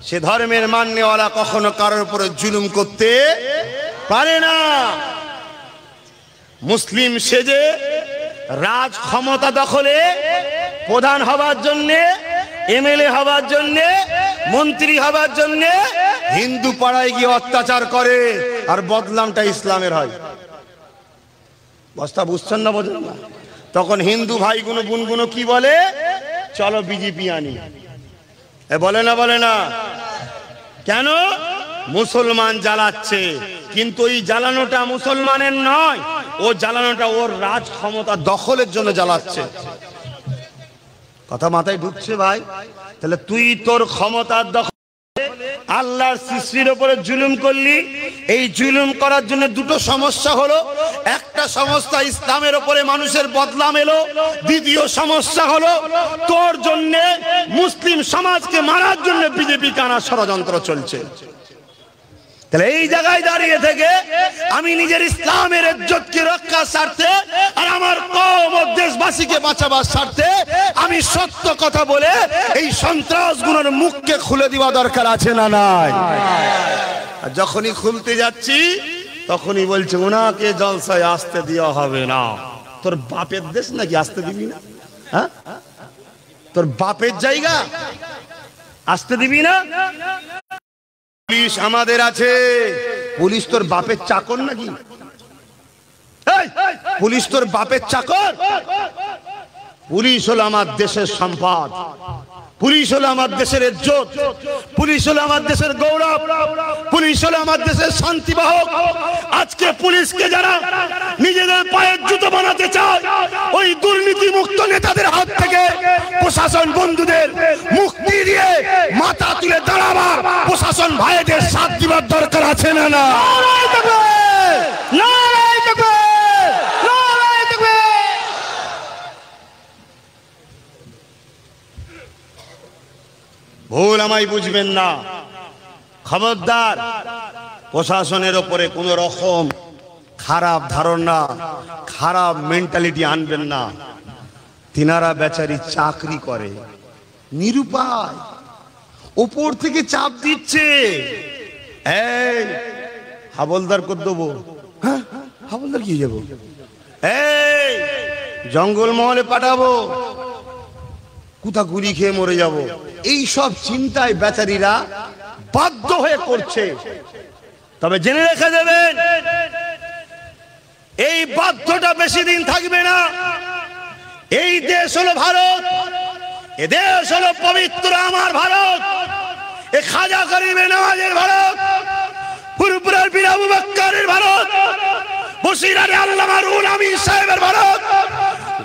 সে ধর্মের মান্যওয়ালা কখনো কারোর উপরে জুলুম করতে পারে না। মুসলিম সেজে রাজ ক্ষমতা দখলে প্রধান হবার জন্যে, এমএলএ হবার জন্যে, মন্ত্রী হবার জন্যে হিন্দু পাড়ায় গিয়ে অত্যাচার করে, আর বদলামটা ইসলামের হয়। বস্তা বুঝছেন না, বোঝেন না? তখন হিন্দু ভাইগুলো বোনগুলো কি বলে? চলো বিজেপি আনি। বলে না, বলে না? কেন? মুসলমান জ্বালাচ্ছে, কিন্তু ওই জ্বালানোটা মুসলমানের নয়, ও জ্বালানোটা ওর রাজ ক্ষমতা দখলের জন্য জ্বালাচ্ছে। কথা মাথায় ঢুকছে ভাই? তাহলে তুই তোর ক্ষমতার দখলে আল্লাহর সৃষ্টির উপরে জুলুম করলি। এই জুলুম করার জন্য দুটো সমস্যা হলো। একটা সমস্যা ইসলামের উপরে মানুষের বদনাম এলো, দ্বিতীয় সমস্যা হলো তোর জন্য মুসলিম সমাজকে মারার জন্য বিজেপি কানা ষড়যন্ত্র চলছে। তাহলে এই জায়গায় দাঁড়িয়ে থেকে আমি নিজের ইসলামের ইজ্জতকে রক্ষার স্বার্থে আর আমার কওম ও দেশবাসীকে বাঁচাবার স্বার্থে আমি সত্য কথা বলে এই সন্ত্রাসগুলোর মুখকে খুলে দেওয়া দরকার আছে না নাই? আর যখনই খুলতে যাচ্ছি তখনই বলছে ওনাকে জলসায় আসতে দেওয়া হবে না। তোর বাপের দেশ নাকি আসতে দিবি না? হ্যাঁ, তোর বাপের জায়গা, আসতে দিবি না? পুলিশ আমাদের আছে। পুলিশ তোর বাপের চাকর নাকি? পুলিশ তোর বাপের চাকর? পুলিশ হলো আমার দেশের সম্পদ, পুলিশ হলো আমার দেশের ইজ্জত, পুলিশ হলো আমার দেশের গৌরব, পুলিশ হলো আমার দেশের শান্তিবাহক। আজকে পুলিশকে যারা নিজেদের পায়ের জুতো বানাতে চায়, ওই দুর্নীতি মুক্ত নেতাদের হাত থেকে প্রশাসন বন্ধুদের মুক্তি দিয়ে মাথা তুলে দাঁড়াবার প্রশাসন ভাইদের সাথ দিবার দরকার আছে না না? ভুল আমায় বুঝবেন না, খবরদার প্রশাসনের ওপরে কোন রকম খারাপ ধারণা, খারাপ মেন্টালিটি আনবেন না। তিনারা বেচারি চাকরি করে, নিরুপায়, উপর থেকে চাপ দিচ্ছে। এই হাবলদার করে দেবো। হ্যাঁ, হাবলদার কি যাবো? এই জঙ্গল মহলে পাঠাবো, কোথা গুলি খেয়ে মরে যাব, এই সব চিন্তায় বেচারীরা বাধ্য হয়ে করছে। তবে জেনে রেখে দেবেন, এই বাধ্যটা বেশি দিন থাকবে না। এই দেশ হলো ভারত, এ দেশ হলো পবিত্র আমার ভারত, এ খাজা গরিবে নওয়াজের ভারত, ফুরফুরার পীর আবু বকরের ভারত, বসিরার আল্লামা রুহুল আমিন সাহেবের ভারত,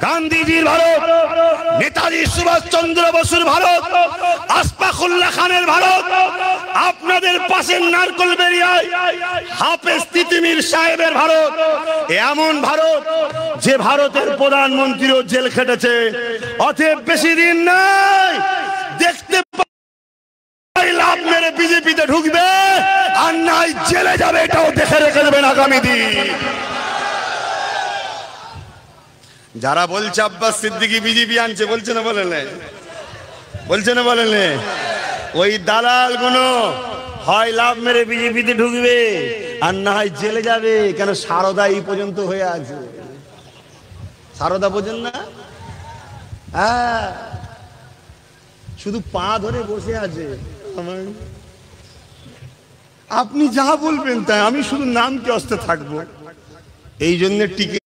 গান্ধীজির ভারত, নেতাজি সুভাষ চন্দ্র বসুর ভারত, আশফাকুল্লাহ খানের ভারত, আপনাদের পাশের নারকলবেড়িয়ায় হাফেজ তিতুমির সাহেবের ভারত। এমন ভারত যে ভারতের প্রধানমন্ত্রীও জেল খেটেছে। অতএব বেশি দিন নাই, দেখতে লাভ মেরে বিজেপিতে ঢুকবে আর নাই জেলে যাবে, এটাও দেখে রেখে দেবেন আগামী দিন। যারা বলছে আব্বাস সিদ্দিকী বিজেপি আনছে, বলছে না বলেন? বলছে না বলেন? ওই দালাল গুলো হয় লাভ মেরে বিজেপিতে ঢুকবে আর না হয় জেলে যাবে। কেন? সারদা এই পর্যন্ত হয়ে আছে। সারদা বোঝেন না? হ্যাঁ, শুধু পা ধরে বসে আছে। আপনি যা বলবেন তাই, আমি শুধু নামকে অস্তে থাকবো, এই জন্য টিকে।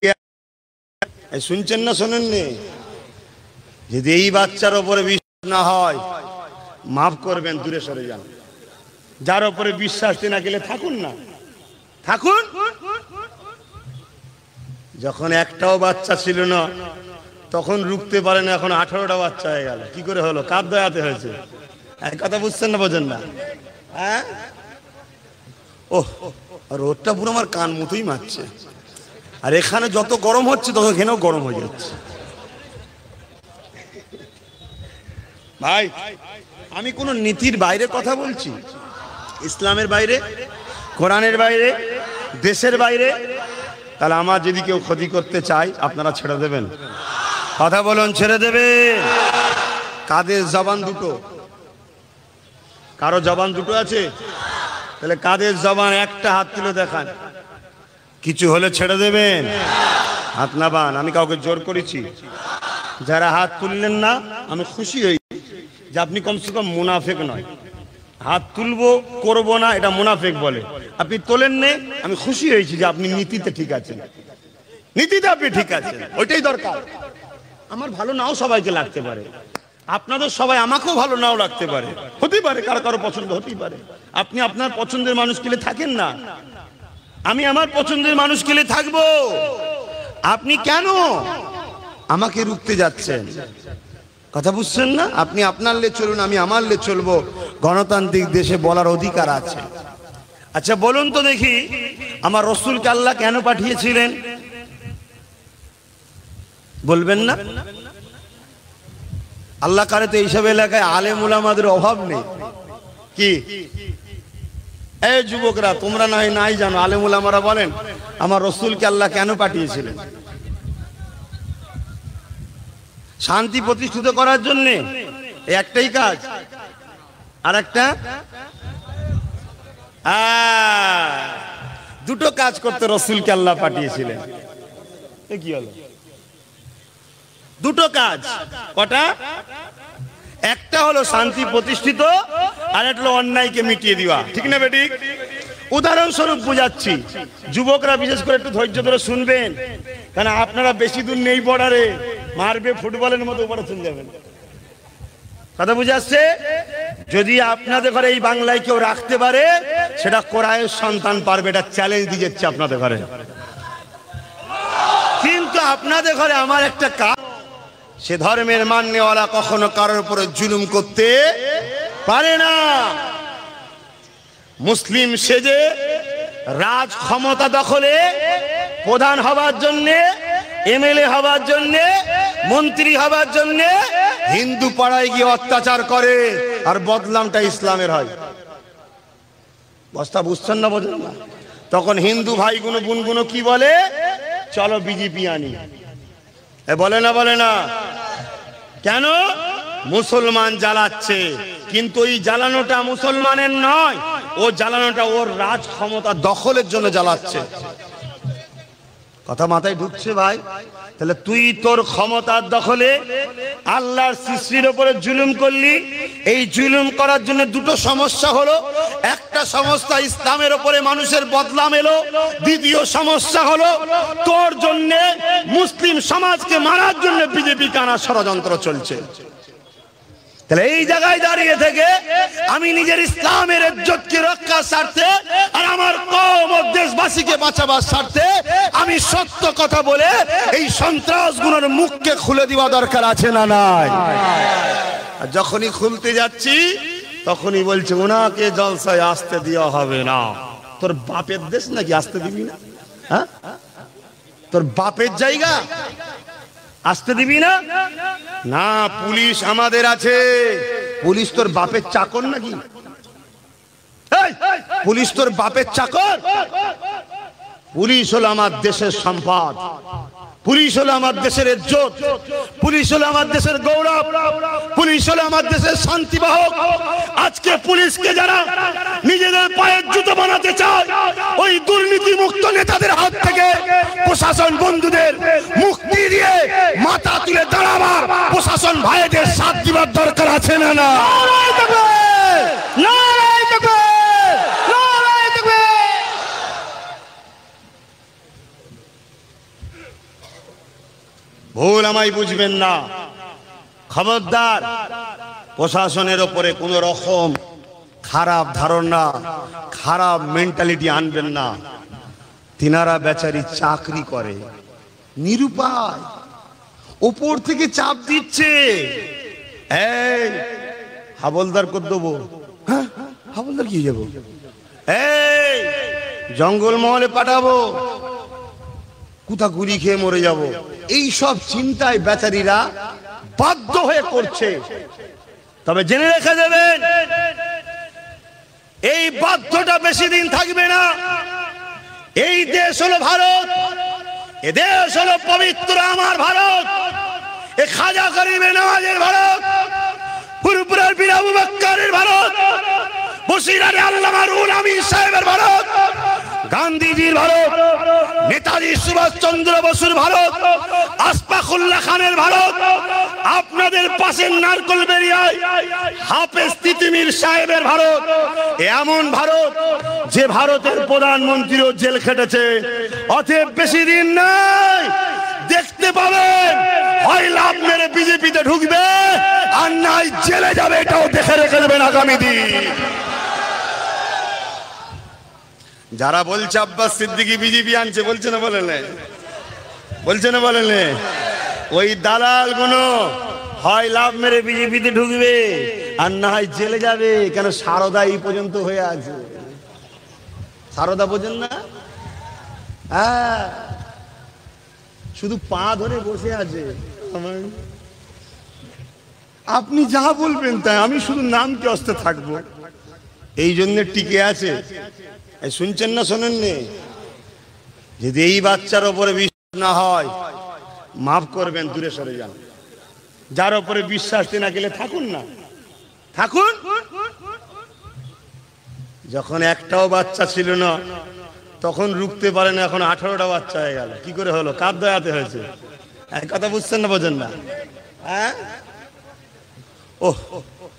শুনছেন না শোনেননি? যদি এই বাচ্চার উপরে বিশ্বাস না হয়, মাফ করবেন, দূরে সরে যান। যার উপরে বিশ্বাস না গেলে থাকুন না, থাকুন। যখন একটাও বাচ্চা ছিল না তখন রুখতে পারে না, এখন 18টা বাচ্চা হয়ে গেল। কি করে হলো? কার দয়াতে হয়েছে? এক কথা বুঝছেন না, বোঝেন না? হ্যাঁ, ও রোদটা পুরো আমার কান মতোই মারছে। আর এখানে যত গরম হচ্ছে তত এখানেও গরম হয়ে যাচ্ছে। ভাই, আমি কোন নীতির বাইরে কথা বলছি? ইসলামের বাইরে, কোরআনের বাইরে, দেশের বাইরে? তাহলে আমার যদি কেউ ক্ষতি করতে চায় আপনারা ছেড়ে দেবেন? কথা বলুন, ছেড়ে দেবে? কাদের জবান দুটো? কারো জবান দুটো আছে? তাহলে কাদের জবান? একটা হাত তুলে দেখান। কিছু হলে ছেড়ে দেবেন? হাত নাবান। আমি কাউকে জোর করেছি? যারা হাত তুললেন না আমি খুশি হই যে আপনি কমসে কম মুনাফেক নয়। হাত তুলবো করবো না এটা মুনাফেক বলে। আপনি তোলেন নে, আমি খুশি হয়েছি যে আপনি নীতিতে ঠিক আছেন, নীতিতে আপনি ঠিক আছেন, ওইটাই দরকার। আমার ভালো নাও সবাইকে লাগতে পারে, আপনাদের সবাই আমাকেও ভালো নাও লাগতে পারে, হতে পারে কারো কারো পছন্দ হতেই পারে। আপনি আপনার পছন্দের মানুষ পেলে থাকেন না, আমি আমার পছন্দের মানুষ পেলে থাকবো। আপনি কেন আমাকে রুখতে যাচ্ছেন? কথা বুঝছেন না? আপনি আপনার লে চলুন, আমি আমার লে চলবো। গণতান্ত্রিক দেশে বলার অধিকার আছে। আচ্ছা বলুন তো দেখি, আমার রসুলকে আল্লাহ কেন পাঠিয়েছিলেন? বলবেন না? আল্লাহ কারে তো এইসব এলাকায় আলেম উলামাদের অভাব নেই। কি এই যুবকরা তোমরা নাই জানো, আলেম উলামারা বলেন আমার রসুলকে আল্লাহ কেন পাঠিয়েছিলেন? শান্তি প্রতিষ্ঠিত করার জন্য একটাই কাজ, আর একটা দুটো কাজ করতে রসুলকে আল্লাহ পাঠিয়েছিলেন। কি হলো? দুটো কাজ। কটা? একটা হলো শান্তি প্রতিষ্ঠিত, আর একটা হলো অন্যায়কে মিটিয়ে দেওয়া। ঠিক না বেঠিক? উদাহরণস্বরূপ বুঝাচ্ছি, যুবকরা বিশেষ করে একটু ধৈর্য ধরে শুনবেন, কারণ আপনারা বেশি দূর নেই বর্ডারে, মারবে ফুটবলের মতো উপরে চলে যাবেন। কথা বুঝে আসছে? যদি আপনাদের ঘরে এই বাংলায় কেউ রাখতে পারে সেটা কোরআনের সন্তান পারবে, এটা চ্যালেঞ্জ দিয়ে যাচ্ছে আপনাদের ঘরে। কিন্তু আপনাদের ঘরে আমার একটা কাজ, সে ধর্মের মান্যওয়ালা কখনো কারোর উপরে জুলুম করতে পারে না। মুসলিম সেজে রাজ ক্ষমতা দখলে প্রধান হবার জন্যে, এমএলএ হবার জন্যে, মন্ত্রী হবার জন্যে হিন্দু পাড়ায় গিয়ে অত্যাচার করে, আর বদলামটা ইসলামের হয়। বস্তা বুঝছেন না? বোঝেন না? তখন হিন্দু ভাইগুলো বোনগুলো কি বলে? চলো বিজেপি আনি। বলে না? বলে না? কেন? মুসলমান জ্বালাচ্ছে, কিন্তু এই জ্বালানোটা মুসলমানের নয়, ও জ্বালানোটা ওর রাজ ক্ষমতা দখলের জন্য জ্বালাচ্ছে। কথা মাথায় ঢুকছে ভাই? তাহলে তুই তোর ক্ষমতার দখলে আল্লাহর সৃষ্টির উপরে জুলুম করলি। এই জুলুম করার জন্য দুটো সমস্যা হলো। একটা সমস্যা ইসলামের উপরে মানুষের বদলাম এলো, দ্বিতীয় সমস্যা হলো তোর জন্য মুসলিম সমাজকে মারার জন্য বিজেপি কানা ষড়যন্ত্র চলছে। তাহলে এই জায়গায় দাঁড়িয়ে থেকে আমি নিজের ইসলামের ইজ্জতকে রক্ষার স্বার্থে আর আমার কওম ও দেশবাসীকে বাঁচাবার স্বার্থে আমি সত্য কথা বলে এই সন্ত্রাসগুলোর মুখকে খুলে দেওয়া দরকার আছে না নাই? আর যখনই খুলতে যাচ্ছি তখনই বলছে ওনাকে জলসায় আসতে দেওয়া হবে না। তোর বাপের দেশ নাকি আসতে দিবি না? হ্যাঁ, তোর বাপের জায়গা আসতে দিবি না? না, পুলিশ আমাদের আছে। পুলিশ তোর বাপের চাকর নাকি? পুলিশ তোর বাপের চাকর? পুলিশ হলো আমার দেশের সম্পদ, পুলিশ হলো আমার দেশের ইজ্জত, পুলিশ হলো আমার দেশের গৌরব, পুলিশ হলো আমার দেশের শান্তিবাহক। আজকে পুলিশকে যারা নিজেদের পায়ের জুতো বানাতে চায়, ওই দুর্নীতি মুক্ত নেতাদের হাত থেকে প্রশাসন বন্ধুদের মুক্তি দিয়ে মাথা তুলে দাঁড়াবার প্রশাসন ভাইদের সাথ দিবার দরকার আছে না না? ভুল আমায় বুঝবেন না, খবরদার প্রশাসনের ওপরে কোন রকম খারাপ ধারণা, খারাপ মেন্টালিটি আনবেন না। তিনারা বেচারি চাকরি করে, নিরুপায়, উপর থেকে চাপ দিচ্ছে। এই হাবলদার করে দেবো। হ্যাঁ, হাবলদার কি যাবো? এই জঙ্গল মহলে পাঠাবো, কোথা গুলি খেয়ে মরে যাব, এই সব চিন্তায় বেচারীরা বাধ্য হয়ে করছে। তবে জেনে রেখে দেবেন, এই বাধ্যটা বেশি দিন থাকবে না। এই দেশ হলো ভারত, এ দেশ হলো পবিত্র আমার ভারত, এ খাজা গরিবে নওয়াজের ভারত, পুরপুরের বীর আবু বকরের ভারত, মনিয়ারুল আমিন সাহেবের ভারত, গান্ধীজির ভারত, নেতাজি সুভাষচন্দ্র বসুর ভারত, আশফাকুল্লাহ খানের ভারত, আপনাদের পাশের নারকলবেড়িয়ায় হাফেজ তিতুমির সাহেবের ভারত, এমন ভারত যে ভারতের প্রধানমন্ত্রীও জেল খেটেছে। অতএব বেশি দিন নাই, দেখতে পাবেন হয় লাভ মেরে বিজেপিতে ঢুকবে আর নাই জেলে যাবে। এটাও দেখে রেখে দেবেন আগামী দিন। যারা বলছে আব্বাস সিদ্দিকী বিজেপি আনছে, বলছে না বলেন, বলছে না বলেন, ওই দালাল গুলো হয় লাভ মেরে বিজেপিতে ঢুকবে আর না হয় জেলে যাবে। কেন সারদা এই পর্যন্ত হয়ে আছে, সারদা বোঝেন না? হ্যাঁ, শুধু পা ধরে বসে আছে। আপনি যা বলবেন তাই, আমি শুধু নামকে অস্তে থাকবো, এই জন্য টিকে আছে। শুনছেন না শোনেননি? যদি এই বাচ্চার ওপরে বিশ্বাস না হয়, মাফ করবেন, দূরে সরে যান। যার ওপরে বিশ্বাস না গেলে থাকুন না, থাকুন। যখন একটাও বাচ্চা ছিল না তখন রুখতে পারে না, এখন 18টা বাচ্চা হয়ে গেল। কি করে হলো? কার দয়াতে হয়েছে? কথা বুঝছেন না, বোঝেন না? হ্যাঁ, ওহ,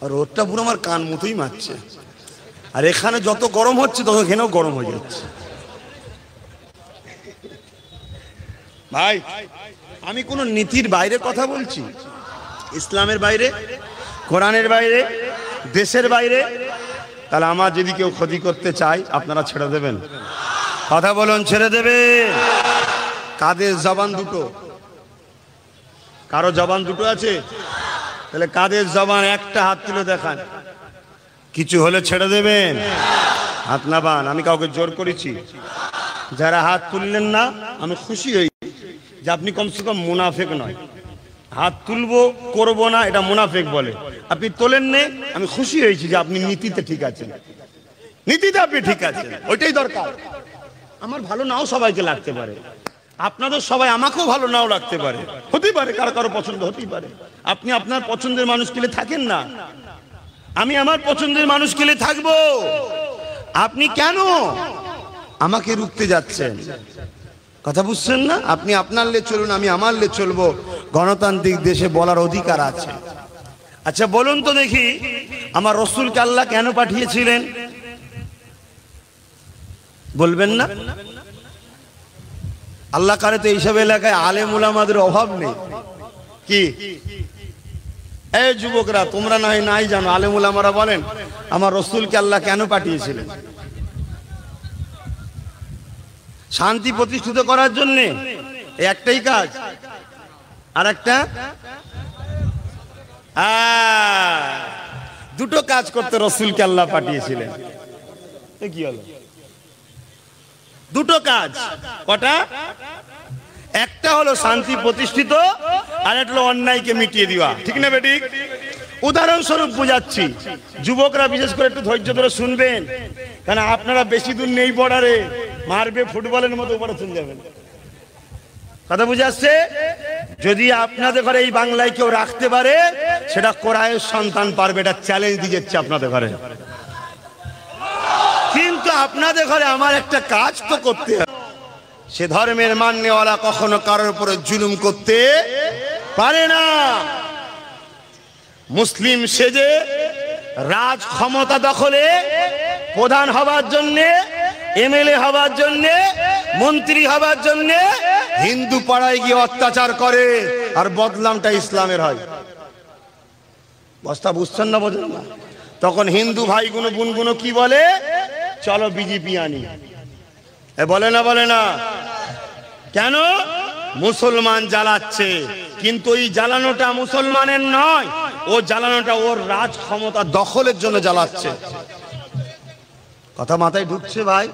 আর ওরটা পুরো আমার কান মতোই মারছে। আর এখানে যত গরম হচ্ছে তত এখানেও গরম হয়ে যাচ্ছে। ভাই, আমি কোন নীতির বাইরে কথা বলছি? ইসলামের বাইরে, কোরআনের বাইরে, দেশের বাইরে? তাহলে আমার যদি কেউ ক্ষতি করতে চায় আপনারা ছেড়ে দেবেন? কথা বলুন, ছেড়ে দেবে? কাদের জবান দুটো? কারো জবান দুটো আছে? তাহলে কাদের জবান? একটা হাত তুলে দেখান। কিছু হলে ছেড়ে দেবেন? হাত নাবান। আমি কাউকে জোর করেছি? যারা হাত তুললেন না, আমি খুশি হই যে আপনি কমসে কম মুনাফেক নয়। হাত তুলবো করবো না, এটা মুনাফেক বলে। আপনি তোলেন নে, আমি খুশি হয়েছি যে আপনি নীতিতে ঠিক আছেন, নীতিতে আপনি ঠিক আছেন। ওইটাই দরকার। আমার ভালো নাও সবাইকে লাগতে পারে, আপনাদের সবাই আমাকেও ভালো নাও লাগতে পারে, হতে পারে কারো কারো পছন্দ হতেই পারে। আপনি আপনার পছন্দের মানুষ পেলে থাকেন না, আমি আমার পছন্দের মানুষ পেলে থাকবো। আপনি কেন আমাকে রুখতে যাচ্ছেন? কথা বুঝছেন না? আপনি আপনার লে চলুন, আমি আমার লে চলবো। গণতান্ত্রিক দেশে বলার অধিকার আছে। আচ্ছা বলুন তো দেখি, আমার রসুলকে আল্লাহ কেন পাঠিয়েছিলেন? বলবেন না? আল্লাহ কারে তো এইসব এলাকায় আলেম উলামাদের অভাব নেই। কি এই যুবকরা, তোমরা নাই জানো, আলেম উলামারা বলেন আমার রসুলকে আল্লাহ কেন পাঠিয়েছিলেন? শান্তি প্রতিষ্ঠিত করার জন্য। একটাই কাজ। আর একটা দুটো কাজ করতে রসুলকে আল্লাহ পাঠিয়েছিলেন। কি হলো? দুটো কাজ। কটা? একটা হলো শান্তি প্রতিষ্ঠিত, আর একটা হলো অন্যায়কে মিটিয়ে দেওয়া। ঠিক না বেঠিক? উদাহরণস্বরূপ বুঝাচ্ছি, যুবকরা বিশেষ করে একটু ধৈর্য ধরে শুনবেন, কারণ আপনারা বেশি দূর নেই বর্ডারে, মারবে ফুটবলের মতো উপরে চলে যাবেন। কথা বুঝে আসছে? যদি আপনাদের ঘরে এই বাংলায় কেউ রাখতে পারে, সেটা কোরআনের সন্তান পারবে। এটা চ্যালেঞ্জ দিয়ে যাচ্ছে আপনাদের ঘরে। কিন্তু আপনাদের ঘরে আমার একটা কাজ তো করতে হবে। সে ধর্মের মান্যওয়ালা কখনো কারোর উপরে জুলুম করতে পারে না। মুসলিম সেজে রাজ ক্ষমতা দখলে প্রধান হবার জন্য, এমএলএ হবার জন্য, মন্ত্রী হবার জন্য হিন্দু পাড়ায় গিয়ে অত্যাচার করে, আর বদলামটা ইসলামের হয়। বস্তা বুঝছেন না, বোঝেন না? তখন হিন্দু ভাইগুলো বোনগুলো কি বলে? চলো বিজেপি আনি। বলে না? বলে না? কেন? মুসলমান জ্বালাচ্ছে, কিন্তু এই জ্বালানোটা মুসলমানের নয়, ও জ্বালানোটা ওর রাজ ক্ষমতা দখলের জন্য জ্বালাচ্ছে। কথা মাথায় ঢুকছে ভাই?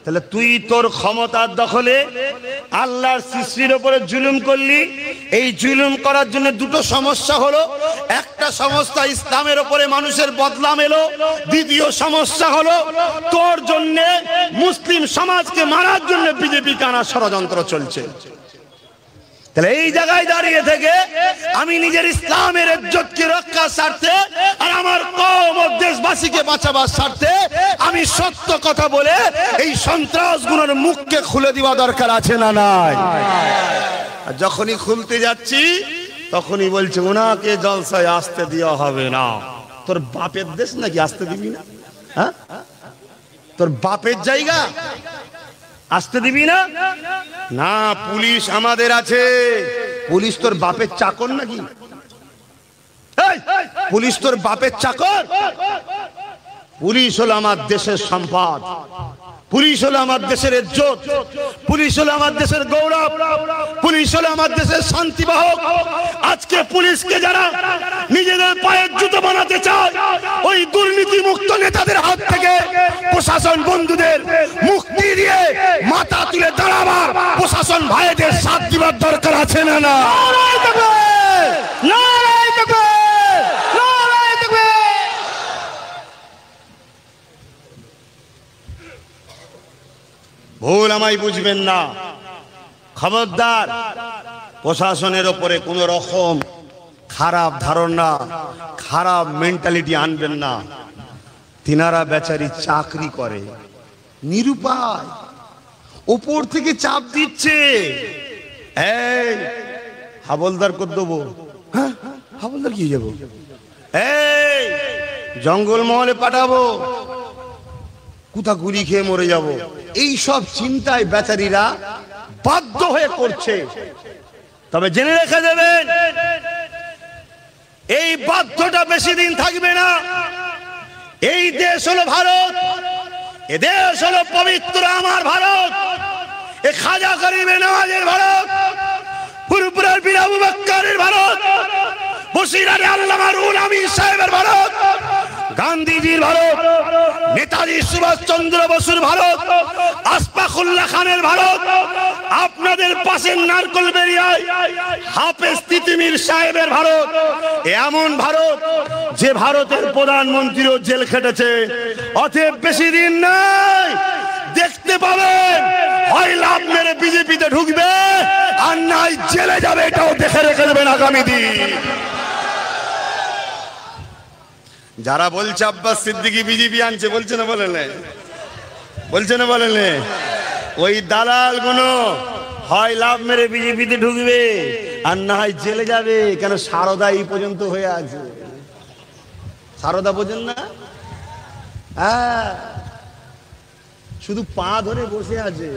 তাহলে তুই তোর ক্ষমতার দখলে আল্লাহর সৃষ্টির উপরে জুলুম করলি। এই জুলুম করার জন্য দুটো সমস্যা হলো। একটা সমস্যা ইসলামের উপরে মানুষের বদনাম এলো। দ্বিতীয় সমস্যা হলো তোর জন্য মুসলিম সমাজকে মারার জন্য বিজেপি কানা ষড়যন্ত্র চলছে। তাহলে এই জায়গায় দাঁড়িয়ে থেকে আমি নিজের ইসলামের ইজ্জতকে রক্ষার স্বার্থে আর আমার কওম ও দেশবাসীকে বাঁচাবার স্বার্থে আমি সত্য কথা বলে এই সন্ত্রাসগুলোর মুখকে খুলে দেওয়া দরকার আছে না নাই? আর যখনই খুলতে যাচ্ছি তখনই বলছে ওনাকে জলসায় আসতে দেওয়া হবে না। তোর বাপের দেশ নাকি আসতে দিবি না? হ্যাঁ, তোর বাপের জায়গা আসতে দিবি না? না, পুলিশ আমাদের আছে। পুলিশ তোর বাপের চাকর নাকি? পুলিশ তোর বাপের চাকর? পুলিশ হলো আমার দেশের সম্পদ, পুলিশ হলো আমার দেশের ইজ্জত, পুলিশ হলো আমার দেশের গৌরব, পুলিশ হলো আমার দেশের শান্তিবাহক। আজকে পুলিশকে যারা নিজেদের পায়ের জুতো বানাতে চায়, ওই দুর্নীতি মুক্ত নেতাদের হাত থেকে প্রশাসন বন্ধুদের মুক্তি দিয়ে মাথা তুলে দাঁড়াবার প্রশাসন ভাইদের সাথ দিবার দরকার আছে না না? ভুল আমায় বুঝবেন না, খবরদার প্রশাসনের ওপরে কোন রকম খারাপ ধারণা, খারাপ মেন্টালিটি আনবেন না। তিনারা বেচারি চাকরি করে, নিরুপায়, উপর থেকে চাপ দিচ্ছে। এই হাবলদার করে দেবো। হ্যাঁ, হাবলদার কি যাবো? এই জঙ্গল মহলে পাঠাবো, কোথা গুলি খেয়ে মরে যাব, এই সব চিন্তায় বেচারীরা বাধ্য হয়ে করছে। তবে জেনে রেখে দেবেন, এই বাধ্যটা বেশি দিন থাকবে না। এই দেশ হলো ভারত, এ দেশ হলো পবিত্র আমার ভারত, এ খাজা গরিবে নওয়াজের ভারত, ফুরফুরার পীর আবু বকরের ভারত, বসিরার আল্লামা রুহুল আমিন সাহেবের ভারত, গান্ধীজির ভারত, নেতাজি সুভাষ চন্দ্র বসুর ভারত, আশফাকুল্লাহ খানের ভারত, আপনাদের পাশের নারকলবেড়িয়ায় হাফেজ তিতুমির সাহেবের ভারত। এমন ভারত যে ভারতের প্রধানমন্ত্রীও জেল খেটেছে। অতএব বেশি দিন নাই, দেখতে পাবেন হয় লাভ মেরে বিজেপিতে ঢুকবে আর নাই জেলে যাবে। এটাও দেখে রেখে দেবেন আগামী দিন। যারা বলছে আব্বাস সিদ্দিকী বিজেপি আনছে, বলছে না বলেন, বলছে না বলেন, ওই দালাল গুলো হয় লাভ মেরে বিজেপিতে ঢুকবে আর না হয় জেলে যাবে। কেন? সারদা এই পর্যন্ত হয়ে আছে, সারদা বোঝেন না? হ্যাঁ, শুধু পা ধরে বসে আছে।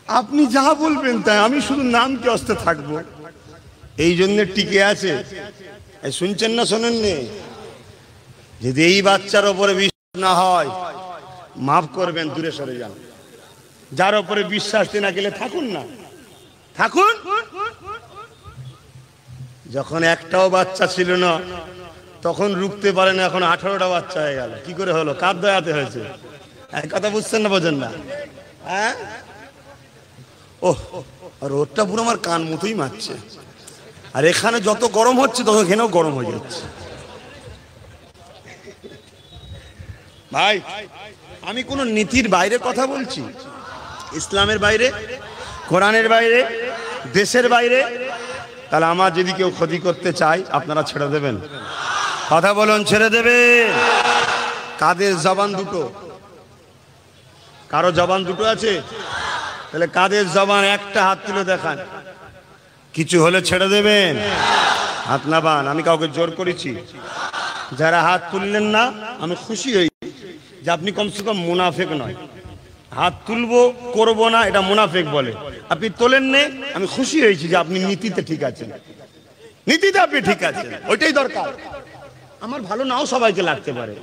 আপনি যা বলবেন তাই, আমি শুধু নামকে অস্তে থাকবো, এই জন্য টিকে আছে। শুনছেন না শোনেন নি? যদি এই বাচ্চার ওপরে বিশ্বাস না হয়, মাফ করবেন, দূরে সরে যান। যার ওপরে বিশ্বাস না গেলে থাকুন না, থাকুন। যখন একটাও বাচ্চা ছিল না তখন রুখতে পারে না, এখন 18টা বাচ্চা হয়ে গেল। কি করে হলো? কার দয়াতে হয়েছে? কথা বুঝছেন না, বোঝেন না? হ্যাঁ, ও রোদটা পুরো আমার কান মতোই মারছে। আর এখানে যত গরম হচ্ছে তত এখানেও গরম হয়ে যাচ্ছে। ভাই, আমি কোন নীতির বাইরে কথা বলছি? ইসলামের বাইরে, কোরআনের বাইরে, দেশের বাইরে? তাহলে আমার যদি কেউ ক্ষতি করতে চায় আপনারা ছেড়ে দেবেন? কথা বলুন, ছেড়ে দেবে? কাদের জবান দুটো? কারো জবান দুটো আছে? তাহলে কাদের জবান একটা? হাত তুলে দেখান। কিছু হলে ছেড়ে দেবেন? হাত নাবান। আমি কাউকে জোর করেছি? যারা হাত তুললেন না, আমি খুশি হই যে আপনি কমসে কম মুনাফেক নয়। হাত তুলবো করবো না, এটা মুনাফেক বলে। আপনি তোলেন নে, আমি খুশি হয়েছি যে আপনি নীতিতে ঠিক আছেন, নীতিতে আপনি ঠিক আছেন। ওইটাই দরকার। আমার ভালো নাও সবাইকে লাগতে পারে,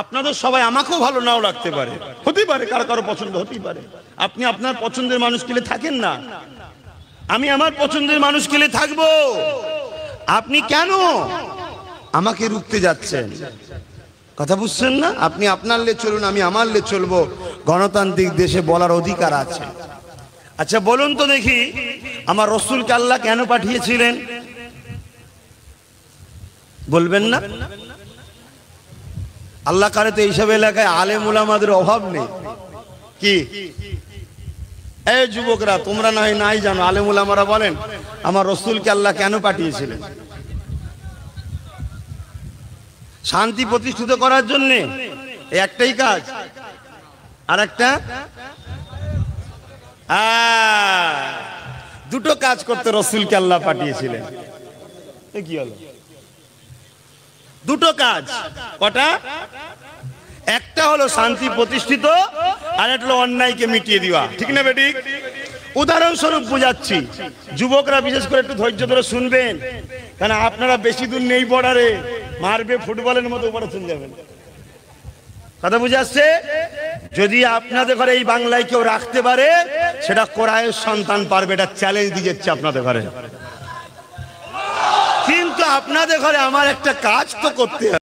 আপনাদের সবাই আমাকেও ভালো নাও লাগতে পারে, হতেই পারে, কারো কারো পছন্দ হতেই পারে। আপনি আপনার পছন্দের মানুষকে থাকেন না, আমি আমার পছন্দের মানুষকে থাকবো। আপনি কেন আমাকে রুখতে যাচ্ছেন? কথা বুঝছেন না? আপনি আপনার লে চলুন, আমি আমার লে চলবো। গণতান্ত্রিক দেশে বলার অধিকার আছে। আচ্ছা বলুন তো দেখি, আমার রসুলকে আল্লাহ কেন পাঠিয়েছিলেন? বলবেন না? আল্লাহ কারে তো এইসব এলাকায় আলেম উলামাদের অভাব নেই। কি এই যুবকরা, তোমরা নাই জানো, আলেম উলামারা বলেন আমার রাসূলকে আল্লাহ কেন পাঠিয়েছিলেন? শান্তি প্রতিষ্ঠিত করার জন্য। একটাই কাজ। আর একটা দুটো কাজ করতে রাসূলকে আল্লাহ পাঠিয়েছিলেন। কি হলো? দুটো কাজ। কটা? একটা হলো শান্তি প্রতিষ্ঠিত, আর একটা হলো অন্যায়কে মিটিয়ে দেওয়া। ঠিক না বেঠিক? উদাহরণস্বরূপ বুঝাচ্ছি, যুবকরা বিশেষ করে একটু ধৈর্য ধরে শুনবেন, কারণ আপনারা বেশি দূর নেই, বর্ডারে মারবে ফুটবলের মতো উপরে চলে যাবেন। কথা বুঝে আসছে? যদি আপনাদের ঘরে এই বাংলায় কেউ রাখতে পারে, সেটা কোরআনের সন্তান পারবে, এটা চ্যালেঞ্জ দিয়ে যাচ্ছে আপনাদের ঘরে। কিন্তু আপনাদের ঘরে আমার একটা কাজ তো করতে হবে।